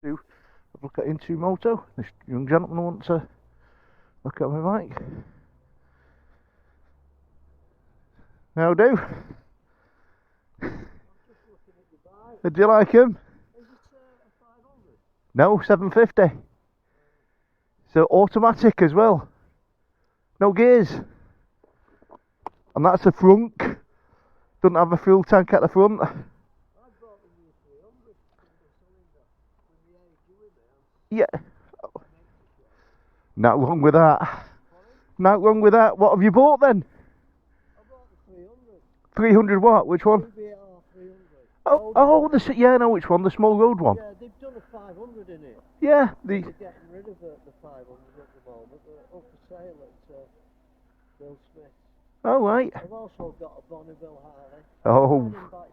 to look at In2Moto. This young gentleman wants to look at my bike. How do? Do you like him? Is it a 500? No, 750. So automatic as well. No gears. And that's the front. Doesn't have a fuel tank at the front. I bought the new 300 single cylinder with the AG with it. Yeah. Not wrong with that. Not wrong with that. What have you bought then? I bought the 300. 300 what? Which one? 300. Oh, yeah, I know which one. The small road one. Yeah, they've done a 500 in it. Yeah, They're getting rid of the 500 at the moment. They're up for sale at Bill Smith. Oh, right. I've also got a Bonneville Harley. Oh. I've been riding bike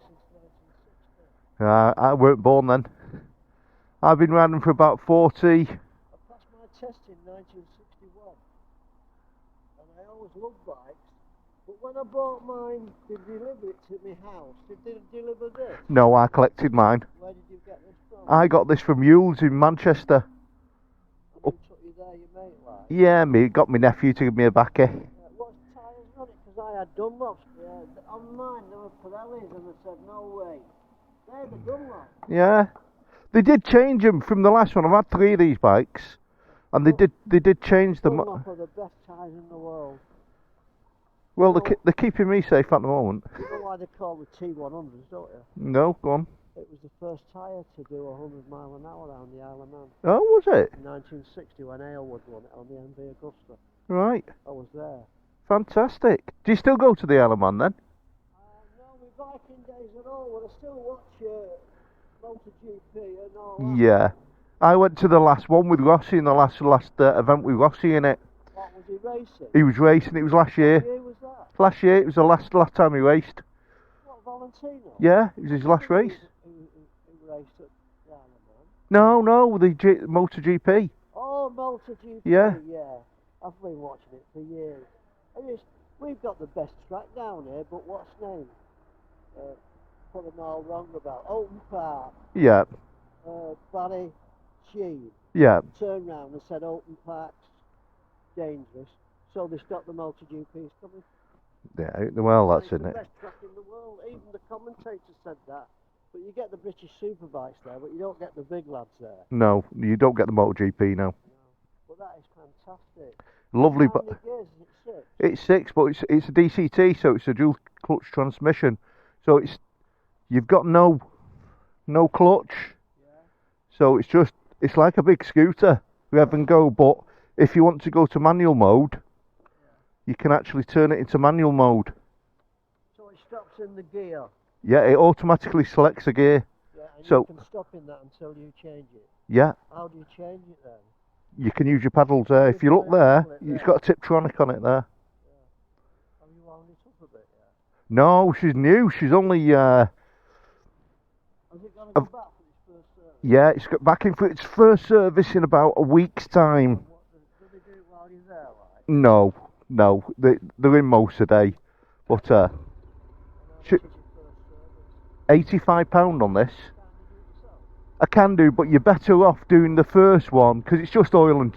since 1960. I weren't born then. I've been riding for about 40. I passed my test in 1961. And I always loved bikes. But when I bought mine, they delivered it to my house. Did they deliver this? No, I collected mine. Where did you get this from? I got this from Yule's in Manchester. Who took you there, your mate, like? Yeah, got my nephew to give me a backy. What tyres on it? Because I had Dunlops. Yeah, on mine, there were Pirellis, and I said, no way. They're the Dunlops. Yeah. They did change them from the last one. I've had 3 of these bikes. And they did change them. Dunlop are the best tyres in the world. Well, they're keeping me safe at the moment. You know why they call the T100s, don't you? No, go on. It was the first tyre to do 100 mile an hour around the Isle of Man. Oh, was it? In 1960 when Aylward won it on the MV Augusta. Right. I was there. Fantastic. Do you still go to the Isle of Man then? No, my biking days are over. I still watch MotoGP and all that. Yeah. I went to the last one with Rossi in the last event with Rossi in it. What, was he racing? He was racing. It was last year. What year was that? Last year. It was the last time he raced. What, Valentino? Yeah, it was his last race. He raced at the Isle of Man? No, the MotoGP. Oh, MotoGP. Yeah. Yeah. I've been watching it for years. We've got the best track down here, but what's name? Put them all wrong about. Open Park. Yeah. Barry Sheen. Yeah. Turned round and said Open Park's dangerous. So they stopped the MotoGPs coming. Yeah, well, that's in the it. best track in the world. Even the commentator said that. But you get the British Superbikes there, but you don't get the big lads there. No, you don't get the MotoGP now. No. But that is fantastic. Lovely, How but many gears is it? 6? it's 6, but it's a DCT, so it's a dual clutch transmission. So you've got no clutch. Yeah. So it's like a big scooter. Rev and go, but if you want to go to manual mode, you can actually turn it into manual mode. So it stops in the gear. Yeah, it automatically selects a gear. Yeah, and So you can stop in that until you change it. yeah. How do you change it then? You can use your pedals there. If you look there, it's got a Tiptronic on it there. Yeah. Have you wound it up a bit yet? No, she's new. She's only Has it going to go back for its first service? yeah, it's got back in for its first service in about a week's time. Do they do it while you're there, like? No, they're in most of the day. But How much is your first service? £85 on this. Can't you do it yourself? I can do, but you're better off doing the first one because it's just oil and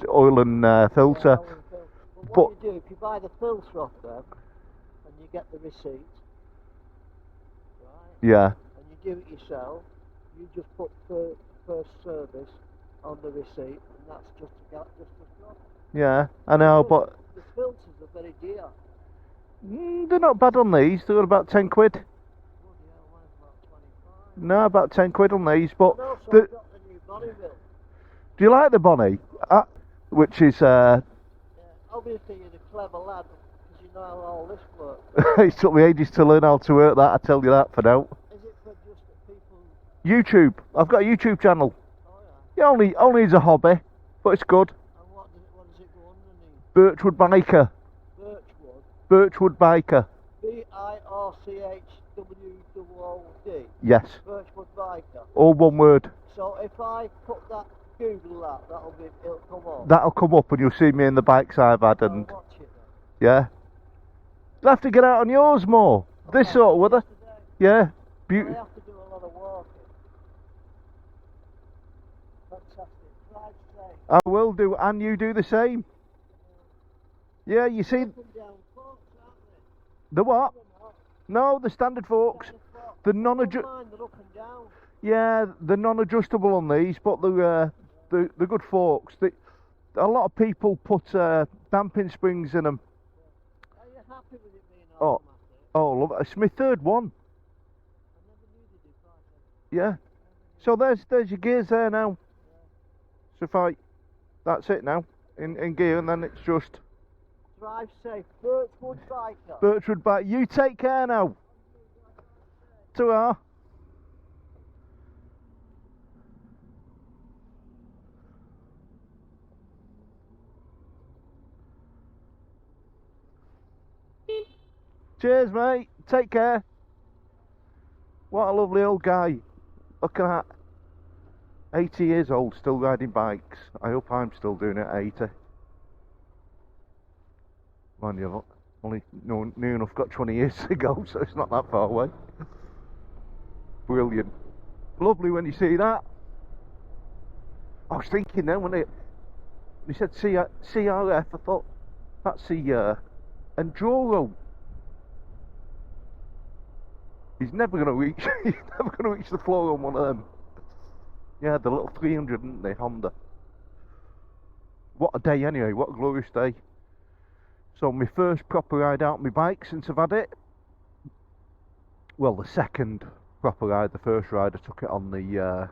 filter. But what you do, if you buy the filter off them and you get the receipt, right? Yeah, And you do it yourself, you just put first service on the receipt, and that's just a job. yeah, I know, but The filters are very dear. they're not bad on these. They're about 10 quid. Bloody hell, mine's about 25. No, about 10 quid on these. But And also the, I've got the new Bonneville. do you like the Bonnie? Which is Yeah, obviously you're a clever lad, because you know how all this works. it took me ages to learn how to work that. I tell you that for now. Is it for just the people? YouTube. I've got a YouTube channel. Oh yeah. Yeah, only as a hobby, but it's good. And what does it go underneath? Birchwood Biker. Birchwood. Birchwood Biker. BIRCHWOOD. Yes. Birchwood Biker. All one word. So if I put that, Google that, it'll come up. That'll come up and you'll see me in the bikes I've had and I'll watch it then. yeah. You'll have to get out on yours more. This sort of weather. Yesterday, Yeah. I have to do a lot of walking. Fantastic. Drive safe. I will do, and you do the same. Yeah, you see Up and down forks, aren't they? the what? They're not. No, the standard forks. Standard fork. The I don't non-adjust. mind, they're up and down. Yeah, the non-adjustable on these, but the good forks. A lot of people put damping springs in them. Are you happy with it being Oh, automatic? oh, love it. It's my third one. I never needed it, right? Yeah. So there's your gears there now. So that's it now in gear, and then it's just Drive safe. Birchwood biker. Birchwood back. You take care now. Ta-ra. Cheers, mate. Take care. What a lovely old guy. Look at that. 80 years old, still riding bikes. I hope I'm still doing it at 80. Mind you, I've only near enough got 20 years to go, so it's not that far away. Brilliant. Lovely when you see that. I was thinking then when they said CRF, I thought that's the Enduro. He's never going to reach. He's never going to reach the floor on one of them. Yeah, the little 300, didn't they, Honda? What a day anyway. What a glorious day. So my first proper ride out on my bike since I've had it. Well, the second proper ride. The first ride I took it on the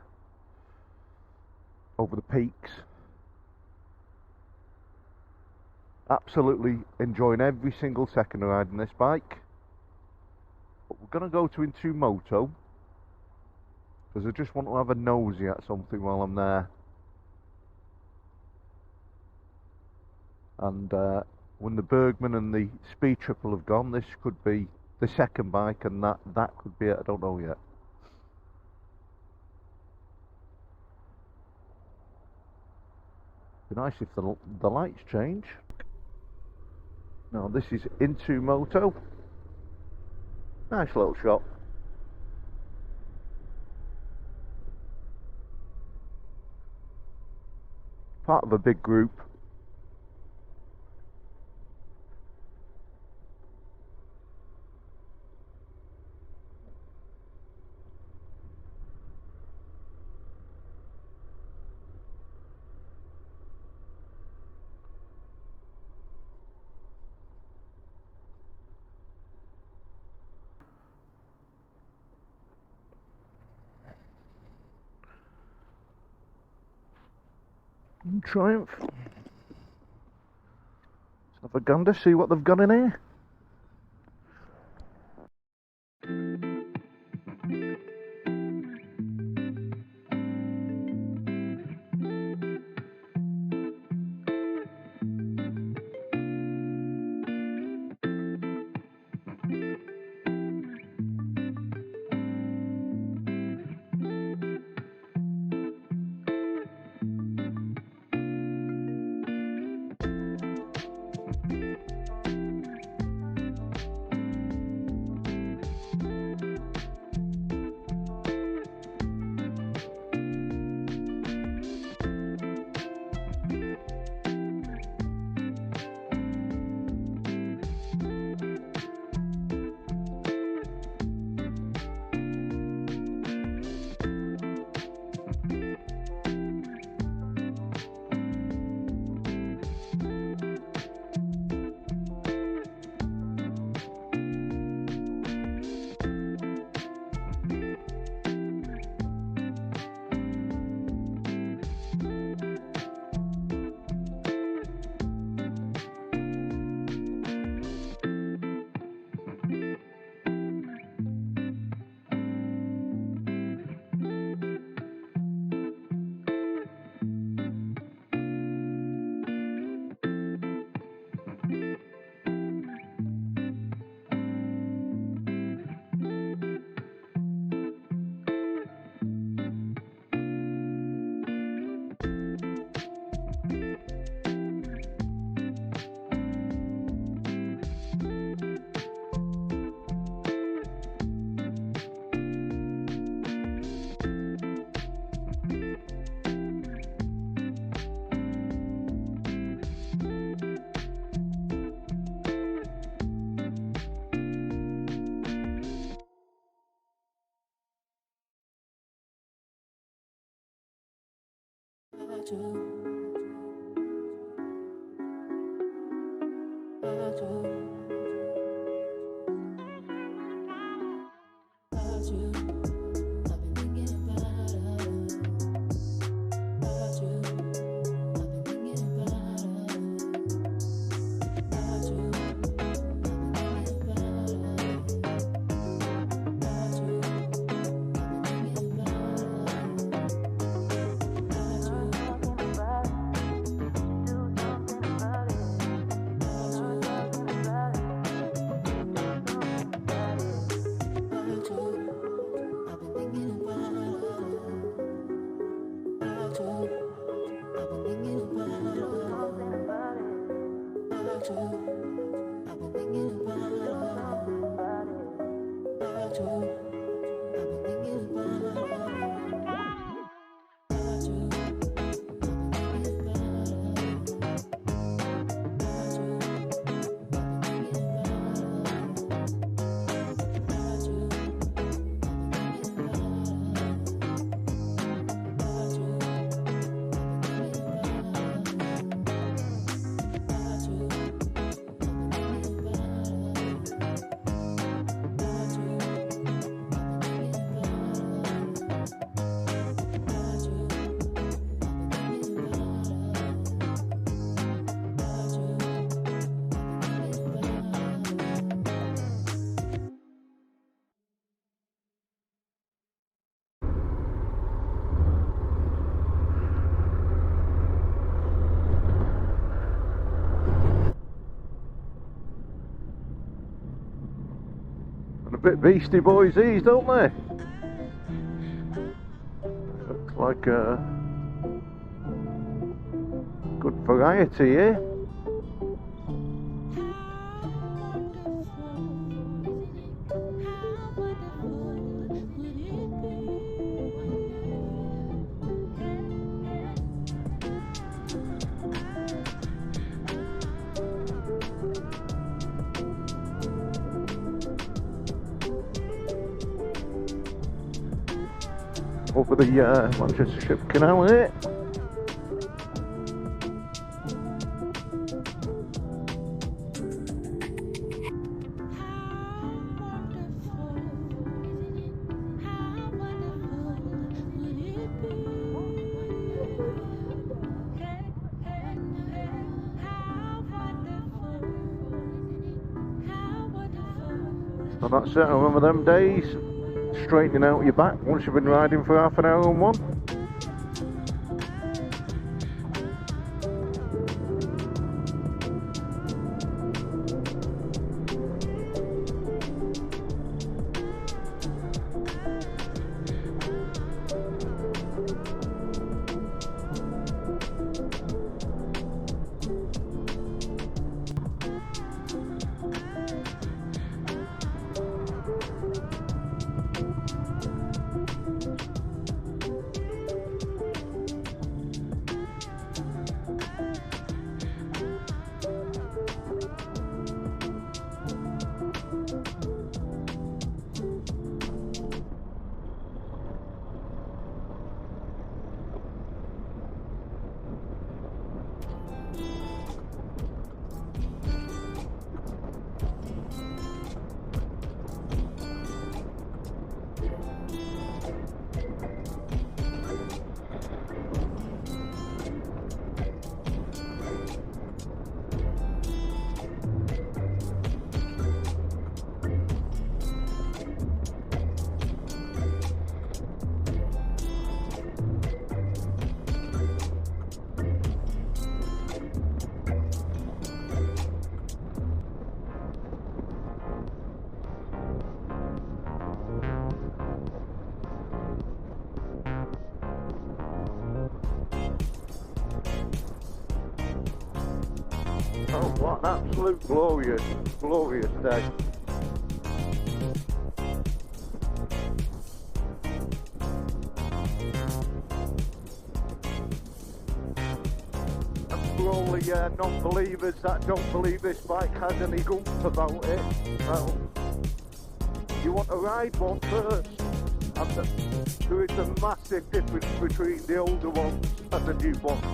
over the peaks. Absolutely enjoying every single second of riding this bike. But we're going to go to In2Moto because I just want to have a nosy at something while I'm there. And when the Bergman and the Speed Triple have gone, this could be the second bike, and that could be it. I don't know yet. Be nice if the lights change. Now this is In2Moto. Nice little shop. Part of a big group. Triumph. Let's have a gander, see what they've got in here. And a bit Beastie Boys these, don't they? Looks like a good variety, eh? Over the Manchester Ship Canal, isn't it? And that's it, I remember them days, straightening out your back once you've been riding for half an hour on one. Oh, what an absolute glorious, glorious day. And for all the non-believers that don't believe this bike has any goomph about it, well, you want to ride one first. And there is a massive the difference between the older ones and the new ones.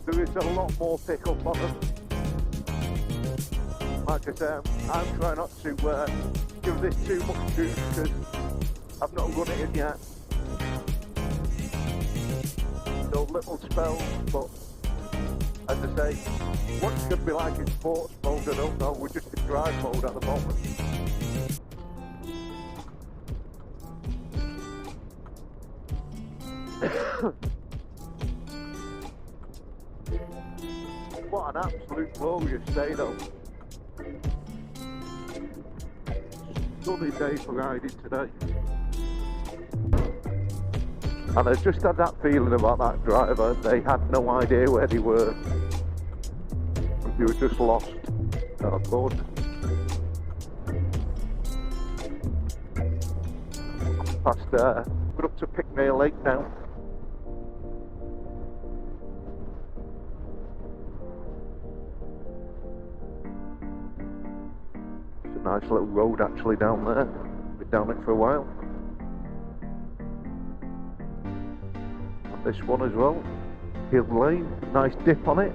There is a lot more pickup on them. Like I said, I'm trying not to give this too much juice because I've not run it in yet. So little spells, but as I say, what it's going to be like in sports mode, I don't know. We're just in drive mode at the moment. What an absolute glorious day though. Sunny day for riding today. And I just had that feeling about that driver. They had no idea where they were. They were just lost. Oh God. Past we're up to Pikmi Lake now. It's a nice little road actually down there. Been down it for a while. And this one as well. Hill Lane, nice dip on it.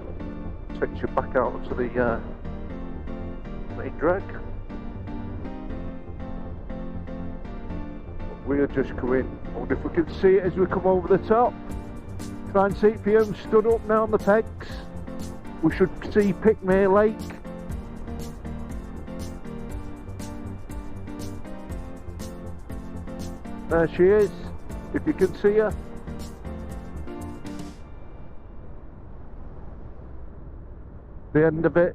Takes you back out onto the main drag. We're just coming. I wonder if we can see it as we come over the top. Try and see it for you. I'm stood up now on the pegs. We should see Pikmi Lake. There she is, if you can see her. The end of it.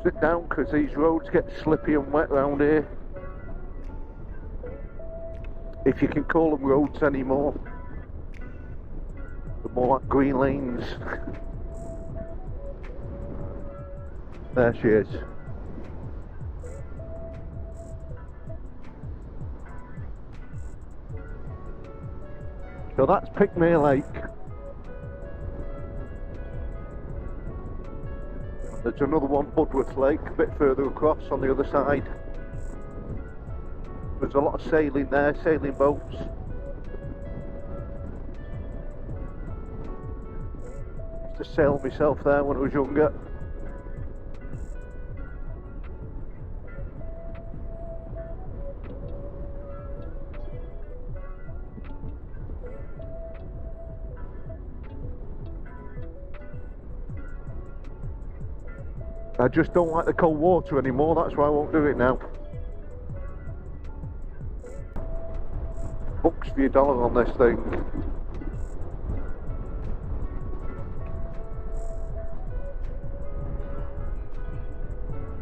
Sit down because these roads get slippy and wet around here. If you can call them roads anymore. They're more like green lanes. There she is. So that's Pikmi Lake. There's another one, Budworth Lake, a bit further across on the other side. There's a lot of sailing there, sailing boats. Used to sail myself there when I was younger. I just don't like the cold water anymore, that's why I won't do it now. Bucks for your dollar on this thing.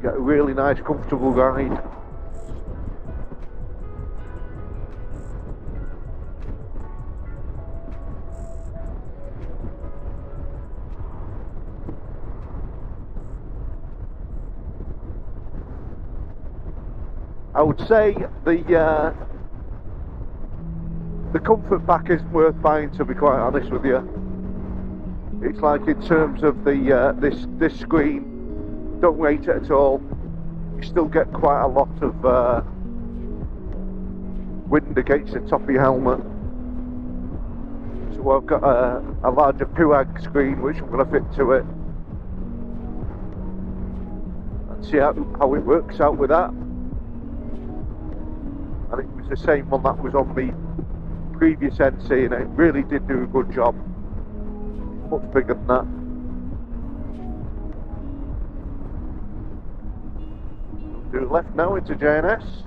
Get a really nice comfortable ride. I would say the comfort pack isn't worth buying, to be quite honest with you. It's like in terms of the this screen, don't rate it at all. You still get quite a lot of wind against the top of your helmet. So I've got a larger Puag screen which I'm going to fit to it. And see how it works out with that. And it was the same one that was on the previous NC, and it really did do a good job. Much bigger than that. Do left now into J&S.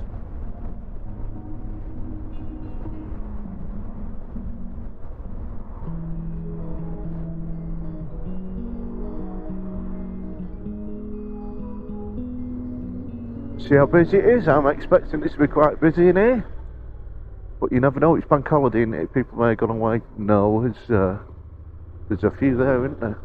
See how busy it is. I'm expecting this to be quite busy in here, but you never know. It's bank holiday, isn't it? People may have gone away. No, there's a few there, isn't there?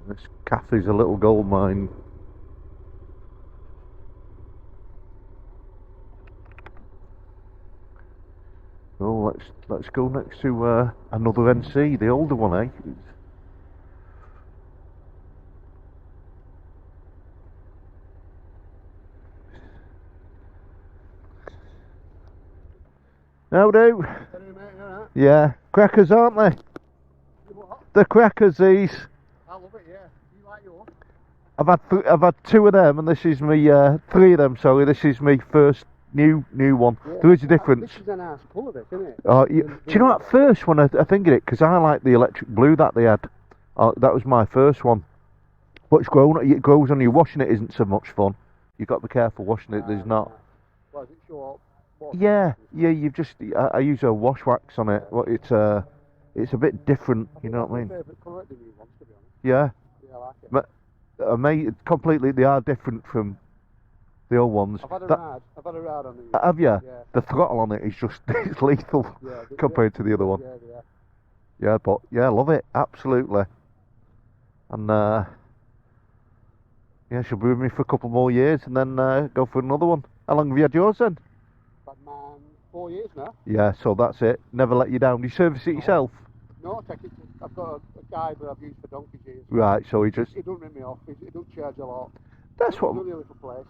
This cafe's a little gold mine. Oh, let's go next to another NC, the older one, eh? How do? Yeah. Crackers, aren't they? The crackers, these. I love it, yeah. You like yours? I've had two of them, and this is me. Three of them. Sorry, this is me first new one. Yeah. There is a difference. This is a nice colour, this, isn't it? Do you know what? First one I think of it because I like the electric blue that they had. That was my first one. But it grows on you. Washing it isn't so much fun. You've got to be careful washing it. There's not. Well, is it short? Yeah. You've just. I use a wash wax on it. It's a bit different. You know what I mean? My favourite colour, the new ones, to be honest. Yeah. Yeah, I like it. Mate, completely. They are different from the old ones. I've had a ride on these. Have you? Yeah. The throttle on it is just it's lethal compared to the other one. Yeah, they are. Yeah, but yeah, I love it absolutely. And yeah, she'll be with me for a couple more years, and then go for another one. How long have you had yours then? But man, 4 years now. Yeah, so that's it. Never let you down. Do you service it yourself? No, I take it. I've got a guy that I've used for donkey's years. Right, so he just. He don't rip me off. He don't charge a lot. That's what. It's only a little place.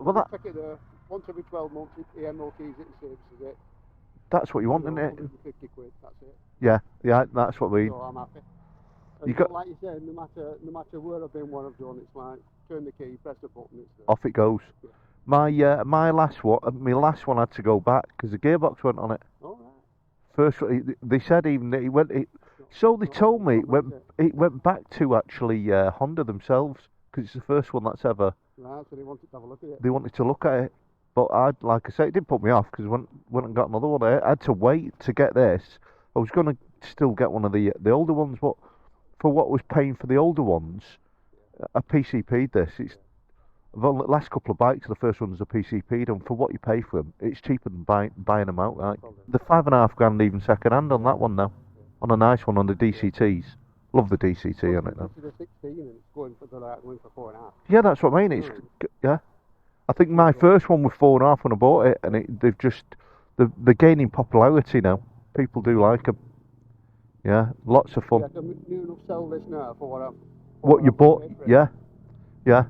Well, I take it there once every 12 months. He MOTs it and services it. That's what you want, isn't it? 150 quid. That's it. Yeah, that's what we. So I'm happy. You got, like you said, no matter where I've been, what I've done, it's like turn the key, press the button, it's there. off it goes. Yeah. My last one had to go back because the gearbox went on it. Oh, right. First, they said even that he went. So they told me it went back to actually Honda themselves because it's the first one that's ever. Right, so they wanted to have a look at it. They wanted to look at it, but like I say, it didn't put me off because I went and got another one. I had to wait to get this. I was gonna still get one of the older ones, but for what I was paying for the older ones, I PCP'd this. It's the last couple of bikes. The first one's a PCP'd, and for what you pay for them, it's cheaper than buying them outright. The £5,500 even second hand on that one now, on a nice one on the DCTs. Love the DCT on it now. This is a 16 and it's going for 4.5. Yeah, that's what I mean. It's yeah. I think my first one was 4.5 when I bought it, and they've just they're gaining popularity now. People do like them. Yeah, lots of fun. Yeah, I can new enough sell this now for what you bought? Yeah, yeah.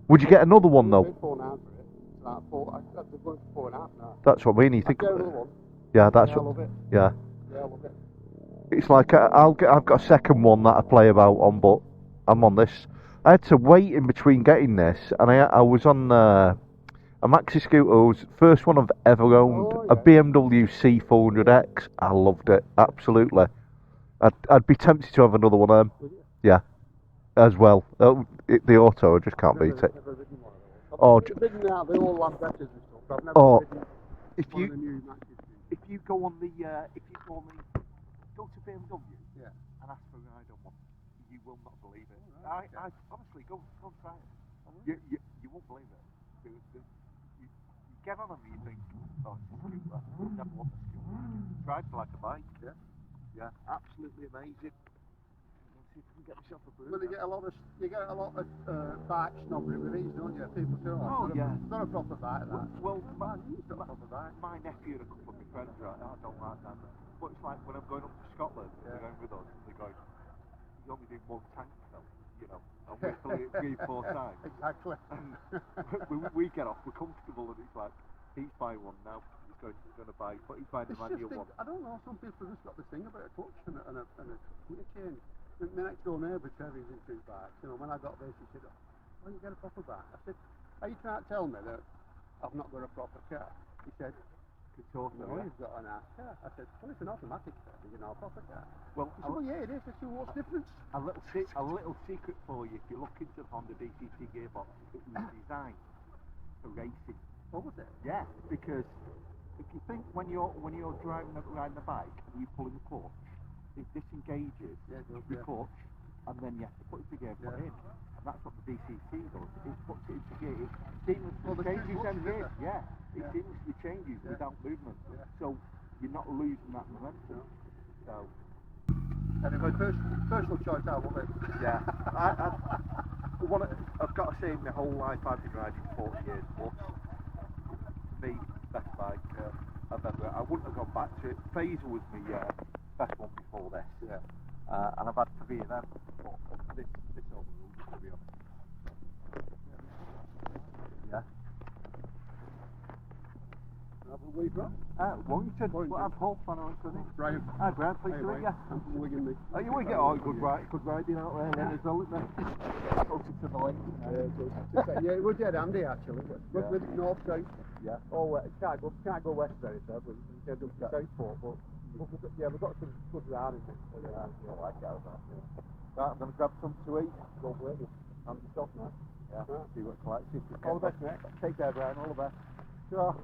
Would you get another one though? 4.5 for it. It's like they're going for 4.5 now. That's what I mean. You think? I'll get another one. Yeah, that's I what. love it. Yeah. Yeah, I love it. It's like I've got a second one that I play about on, but I'm on this. I had to wait in between getting this, and I was on a Maxi scooter. It was the first one I've ever owned. Oh, yeah. A BMW C400X. I loved it absolutely. I'd be tempted to have another one of them. Yeah, as well. The auto, I just can't beat it. Never ridden one of those. Oh, I've ridden out the old Lambetters and stuff, but I've never ridden if one you of the new Maxis. if you go on the go to BMW and ask for a ride on one, you will not believe it. I honestly go and try it. You won't believe it. You get on them and you think, oh, it's a scooter. You never want a scooter. It rides like a bike. Yeah, absolutely amazing. Let's see if we can get myself a boot. Well, you get a lot of bike snobbery with these, don't you? People say, oh, yeah. It's not a proper bike, that. Well, It's not a proper bike. my nephew and a couple of my friends are like, I don't like that. But it's like when I'm going up to Scotland, they're going with us, they're going, you only do one tank though, you know, and we fill it 3-4 times. Exactly. And we get off, we're comfortable, and it's like, he's buying one now, he's going to buy, but he's buying the manual one. I don't know, some people have just got this thing about a clutch and a gear change. My next door neighbour, Terry's into bikes, you know, when I got this, he said, oh, you get a proper bike? I said, are you trying to tell me that I've not got a proper car? He said, no, you've got an nice car. I said, well, it's an automatic car, you know, a proper car. Well, he said, well, yeah, it is. I said, what's the difference? A little secret for you, if you look into the Honda DCT gearbox, it was designed for racing. What was it? Yeah, because if you think when you're riding the bike and you pull in the clutch, it disengages the clutch, and then you have to put it together in. And that's what the DCT does. It puts it into gear. It seamlessly changes them gears. Yeah, it seamlessly changes without movement. Yeah. So you're not losing that momentum. So anyway, personal choice, I love it. Yeah, I've got to say, my whole life I've been riding 40 years plus. To me, best bike I've ever. I wouldn't have gone back to it. Phaser was my best one before this. Yeah. And I've had 3 of them, but this overruled, to be honest. Yeah. Have a wee drop. Warrington. Warrington. But I'm Hull fan, aren't I? Brian. Hi, Brad. Pleased Hey, to meet Brian. you. I'm from Wigan, mate. Oh, you will get all good riding out there then as well, isn't there? Closer to the lake. Yeah, we're dead handy actually. We're north south. Yeah. Oh, can't go west very far, but we can do Southport. But we've got some good riding. Yeah, I like it out there. Right, I'm going to grab some to eat. Go with it. I'm just off now. Yeah, see what collects. All the best, mate. Take care, Brian. All the best. Sure.